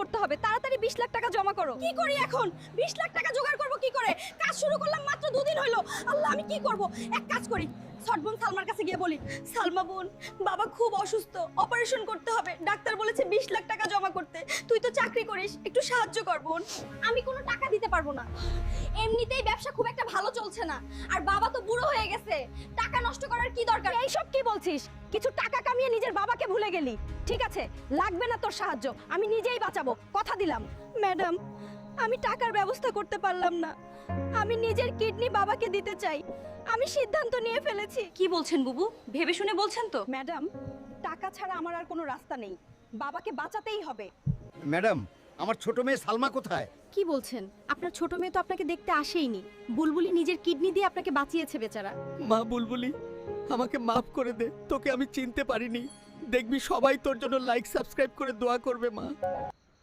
করতে হবে, তাড়াতাড়ি 20 লাখ টাকা জমা করো। কি করি এখন? 20 লাখ টাকা জোগাড় করব কি করে? কাজ শুরু করলাম মাত্র 2 দিন হলো। আল্লাহ, আমি কি করব? এক কাজ করি, সটবোন সালমার কাছে গিয়ে বলি, সালমা বোন, বাবা খুব অসুস্থ, অপারেশন করতে হবে, ডাক্তার বলেছে 20 লাখ টাকা জমা করতে। তুই তো চাকরি করিস, একটু সাহায্য কর বোন। আমি কোনো টাকা দিতে পারবো না, এমনিতেই ব্যবসা খুব একটা ভালো চলছে না, আর বাবা তো বুড়ো হয়ে গেছে, টাকা নষ্ট করার কি দরকার? এইসব কি বলছিস? কিছু টাকা কামিয়ে নিজের বাবাকে ভুলে গেলি। ঠিক আছে, লাগবে না তোর সাহায্য, আমি নিজেই বাঁচাবো, কথা দিলাম। ম্যাডাম, আমি টাকার ব্যবস্থা করতে পারলাম না, আমি নিজের কিডনি বাবাকে দিতে চাই। আমি সিদ্ধান্ত নিয়ে ফেলেছি। কি বলছেন বুবু? ভেবে শুনে বলছেন তো? ম্যাডাম, টাকা ছাড়া আমার আর কোনো রাস্তা নেই, বাবাকে বাঁচাতেই হবে। ম্যাডাম, আমার ছোট মেয়ে সালমা কোথায়? কি বলছেন? আপনার ছোট মেয়ে তো আপনাকে দেখতে আসেইনি, বুলবুলি নিজের কিডনি দিয়ে আপনাকে বাঁচিয়েছে বেচারা। মা বুলবুলি, আমাকে মাফ করে দে, তোকে আমি চিনতে পারিনি। দেখবি সবাই তোর জন্য লাইক সাবস্ক্রাইব করে দোয়া করবে মা।